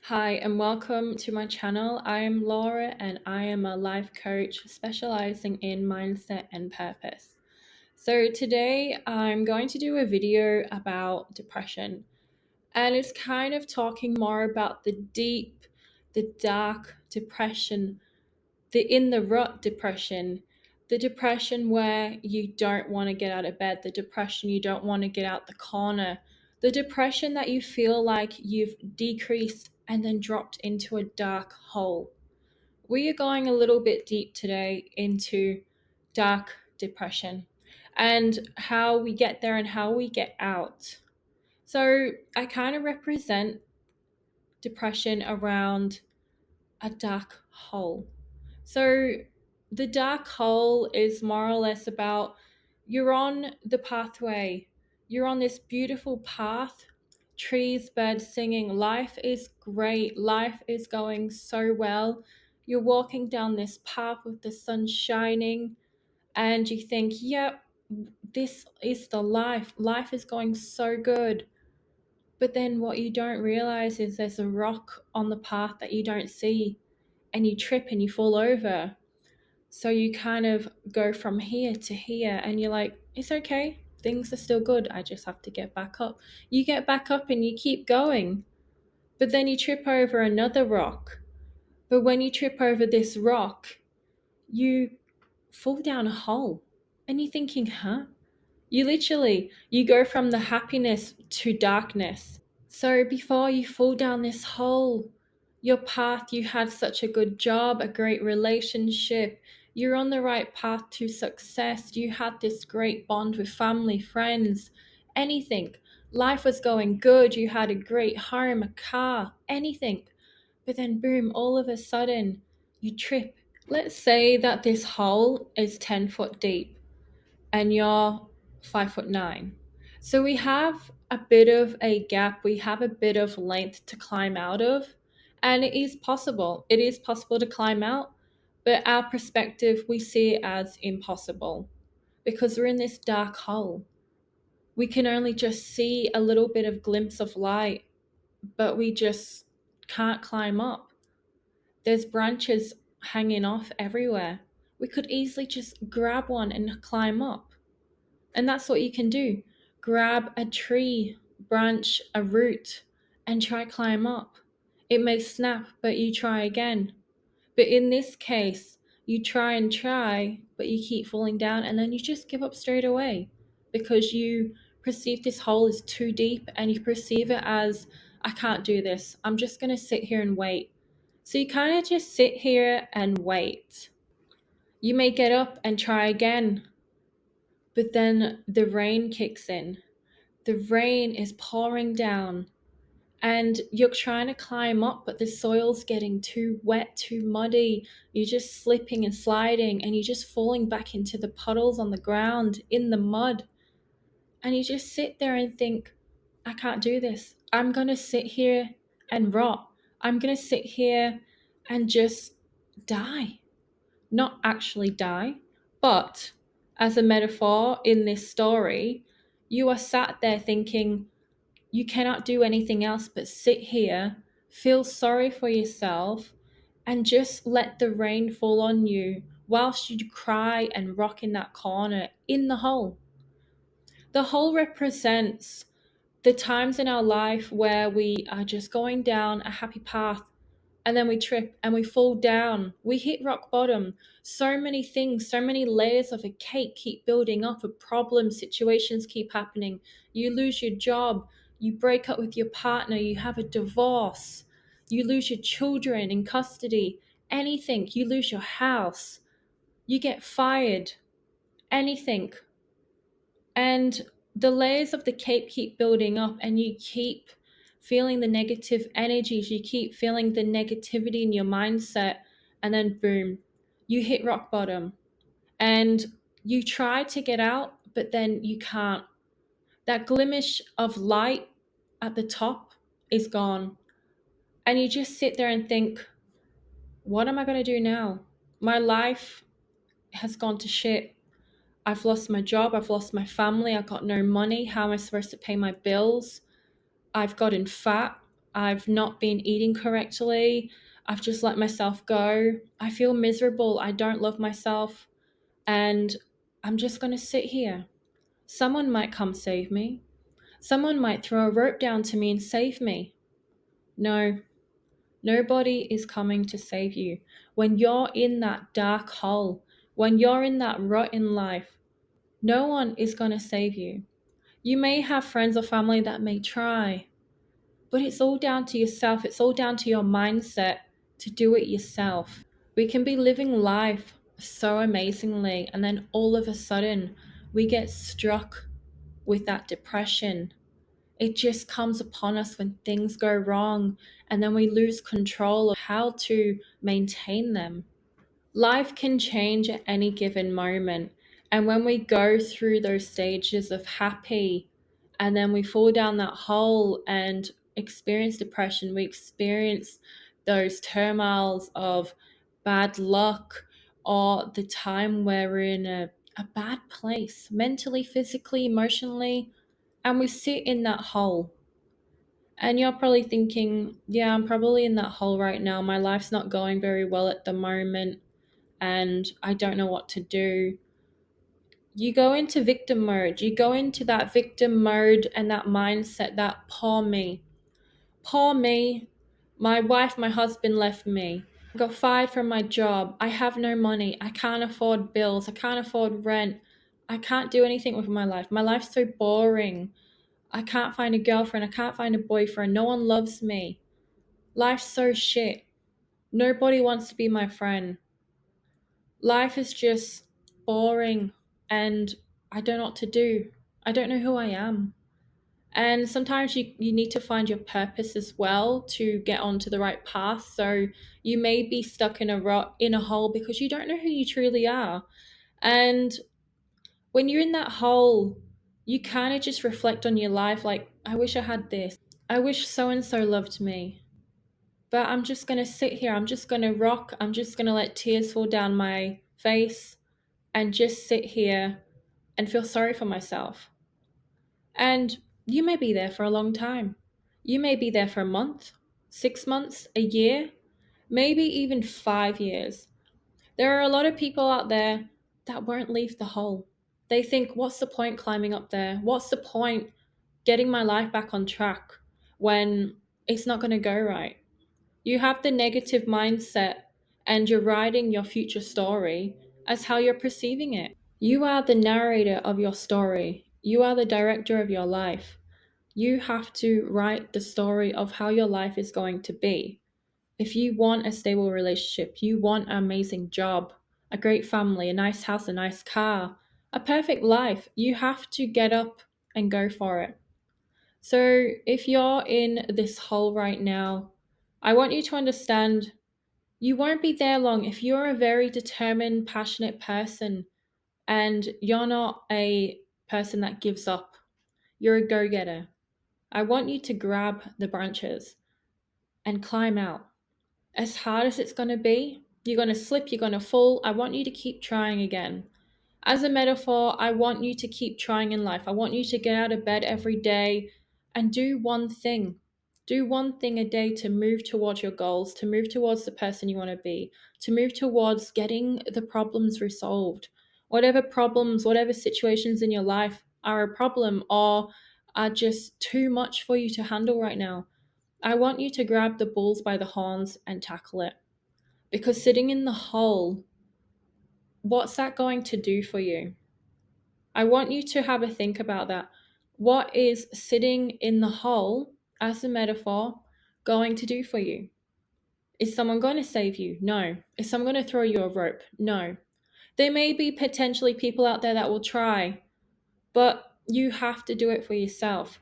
Hi, and welcome to my channel. I am Laura, and I am a life coach specializing in mindset and purpose. So, today I'm going to do a video about depression, and it's kind of talking more about the deep, the dark depression, the in the rut depression, the depression where you don't want to get out of bed, the depression you don't want to get out the corner, the depression that you feel like you've decreased and then dropped into a dark hole. We are going a little bit deep today into dark depression and how we get there and how we get out. So, I kind of represent depression around a dark hole. So, the dark hole is more or less about you're on the pathway, you're on this beautiful path, trees, birds singing, life is great, life is going so well. You're walking down this path with the sun shining, and you think, yep, this is the life. Life is going so good. But then what you don't realize is there's a rock on the path that you don't see, and you trip and you fall over. So you kind of go from here to here, and you're like, it's okay. Things are still good. I just have to get back up. You get back up and you keep going. But then you trip over another rock. But when you trip over this rock, you fall down a hole. And you're thinking, huh? You go from the happiness to darkness. So before you fall down this hole, your path, you had such a good job, a great relationship, you're on the right path to success, you had this great bond with family, friends, anything. Life was going good, you had a great home, a car, anything. But then, boom, all of a sudden, you trip. Let's say that this hole is 10 foot deep and you're 5'9". So we have a bit of a gap, we have a bit of length to climb out of, and it is possible. It is possible to climb out, but our perspective, we see it as impossible because we're in this dark hole. We can only just see a little bit of glimpse of light, but we just can't climb up. There's branches hanging off everywhere. We could easily just grab one and climb up. And that's what you can do. Grab a tree, branch, a root, and try climb up. It may snap, but you try again. But in this case, you try and try, but you keep falling down, and then you just give up straight away because you perceive this hole is too deep and you perceive it as, I can't do this. I'm just going to sit here and wait. So you kind of just sit here and wait. You may get up and try again, but then the rain kicks in. The rain is pouring down, and you're trying to climb up, but the soil's getting too wet, too muddy. You're just slipping and sliding, and you're just falling back into the puddles on the ground, in the mud. And you just sit there and think, I can't do this. I'm going to sit here and rot. I'm going to sit here and just die. Not actually die, but as a metaphor in this story, you are sat there thinking you cannot do anything else but sit here, feel sorry for yourself, and just let the rain fall on you whilst you cry and rock in that corner in the hole. The hole represents the times in our life where we are just going down a happy path, and then we trip and we fall down. We hit rock bottom. So many things, so many layers of a cake keep building up, of problems, situations keep happening. You lose your job, you break up with your partner, you have a divorce, you lose your children in custody, anything, you lose your house, you get fired, anything. And the layers of the cake keep building up, and you keep feeling the negative energies, you keep feeling the negativity in your mindset, and then boom, you hit rock bottom. And you try to get out, but then you can't. That glimmerish of light at the top is gone. And you just sit there and think, what am I going to do now? My life has gone to shit. I've lost my job, I've lost my family, I've got no money. How am I supposed to pay my bills? I've gotten fat. I've not been eating correctly. I've just let myself go. I feel miserable. I don't love myself. And I'm just going to sit here. Someone might come save me. Someone might throw a rope down to me and save me. No, nobody is coming to save you. When you're in that dark hole, when you're in that rut in life, no one is going to save you. You may have friends or family that may try, but it's all down to yourself. It's all down to your mindset to do it yourself. We can be living life so amazingly, and then all of a sudden, we get struck with that depression. It just comes upon us when things go wrong, and then we lose control of how to maintain them. Life can change at any given moment. And when we go through those stages of happy and then we fall down that hole and experience depression, we experience those turmoils of bad luck or the time where we're in a bad place mentally, physically, emotionally, and we sit in that hole. And you're probably thinking, yeah, I'm probably in that hole right now. My life's not going very well at the moment and I don't know what to do. You go into victim mode. You go into that victim mode and that mindset that poor me. Poor me. My wife, my husband left me. I got fired from my job. I have no money. I can't afford bills. I can't afford rent. I can't do anything with my life. My life's so boring. I can't find a girlfriend. I can't find a boyfriend. No one loves me. Life's so shit. Nobody wants to be my friend. Life is just boring and I don't know what to do. I don't know who I am. And sometimes you need to find your purpose as well to get onto the right path. So you may be stuck in a rut, in a hole because you don't know who you truly are. And when you're in that hole, you kind of just reflect on your life like, I wish I had this. I wish so and so loved me. But I'm just going to sit here. I'm just going to rock. I'm just going to let tears fall down my face and just sit here and feel sorry for myself. And you may be there for a long time. You may be there for a month, 6 months, a year, maybe even 5 years. There are a lot of people out there that won't leave the hole. They think, what's the point climbing up there? What's the point getting my life back on track when it's not going to go right? You have the negative mindset and you're writing your future story as how you're perceiving it. You are the narrator of your story. You are the director of your life. You have to write the story of how your life is going to be. If you want a stable relationship, you want an amazing job, a great family, a nice house, a nice car, a perfect life, you have to get up and go for it. So if you're in this hole right now, I want you to understand you won't be there long. If you're a very determined, passionate person and you're not a person that gives up, you're a go getter. I want you to grab the branches and climb out. As hard as it's going to be, you're going to slip, you're going to fall. I want you to keep trying again. As a metaphor, I want you to keep trying in life. I want you to get out of bed every day and do one thing. Do one thing a day to move towards your goals, to move towards the person you want to be, to move towards getting the problems resolved. Whatever problems, whatever situations in your life are a problem or are just too much for you to handle right now, I want you to grab the bulls by the horns and tackle it. Because sitting in the hole, what's that going to do for you? I want you to have a think about that. What is sitting in the hole, as a metaphor, going to do for you? Is someone going to save you? No. Is someone going to throw you a rope? No. There may be potentially people out there that will try, but you have to do it for yourself.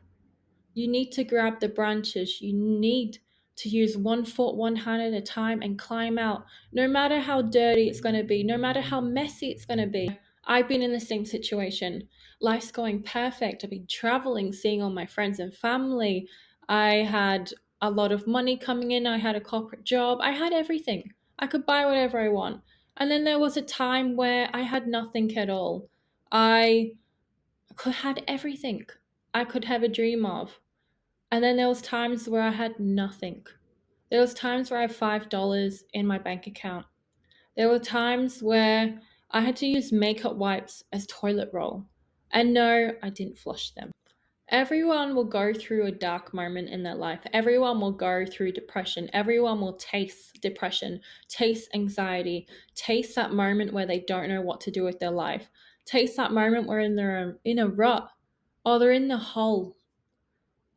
You need to grab the branches. You need to use one foot, one hand at a time and climb out. No matter how dirty it's going to be, no matter how messy it's going to be. I've been in the same situation. Life's going perfect. I've been traveling, seeing all my friends and family. I had a lot of money coming in. I had a corporate job. I had everything. I could buy whatever I want. And then there was a time where I had nothing at all. I could had everything I could have a dream of. And then there was times where I had nothing. There was times where I had $5 in my bank account. There were times where I had to use makeup wipes as toilet roll. And no, I didn't flush them. Everyone will go through a dark moment in their life. Everyone will go through depression. Everyone will taste depression, taste anxiety, taste that moment where they don't know what to do with their life, taste that moment where they're in a rut or they're in the hole.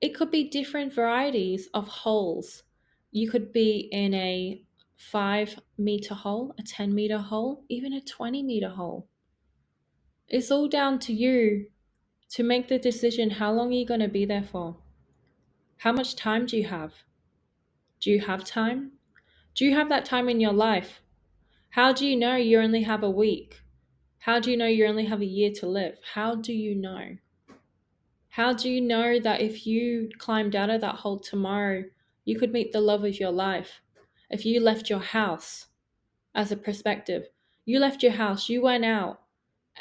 It could be different varieties of holes. You could be in a 5 meter hole, a 10 meter hole, even a 20 meter hole. It's all down to you to make the decision how long are you going to be there for? How much time do you have? Do you have time? Do you have that time in your life? How do you know you only have a week? How do you know you only have a year to live? How do you know? How do you know that if you climbed out of that hole tomorrow, you could meet the love of your life? If you left your house, as a perspective, you left your house, you went out,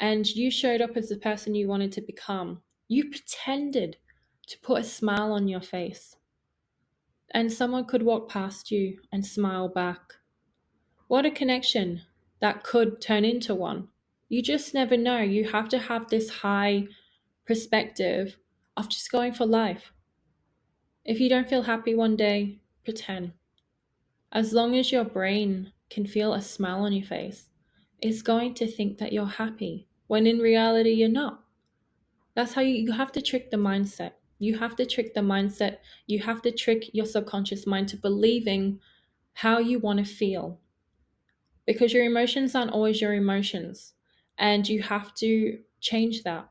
and you showed up as the person you wanted to become. You pretended to put a smile on your face, and someone could walk past you and smile back. What a connection that could turn into one. You just never know. You have to have this high perspective of just going for life. If you don't feel happy one day, pretend. As long as your brain can feel a smile on your face, it's going to think that you're happy when in reality you're not. That's how you have to trick the mindset. You have to trick the mindset. You have to trick your subconscious mind to believing how you want to feel, because your emotions aren't always your emotions, and you have to change that.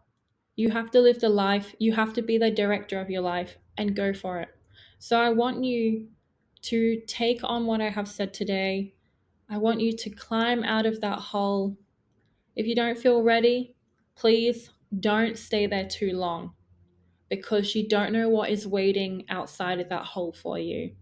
You have to live the life, you have to be the director of your life and go for it. So I want you to take on what I have said today. I want you to climb out of that hole. If you don't feel ready, please don't stay there too long, because you don't know what is waiting outside of that hole for you.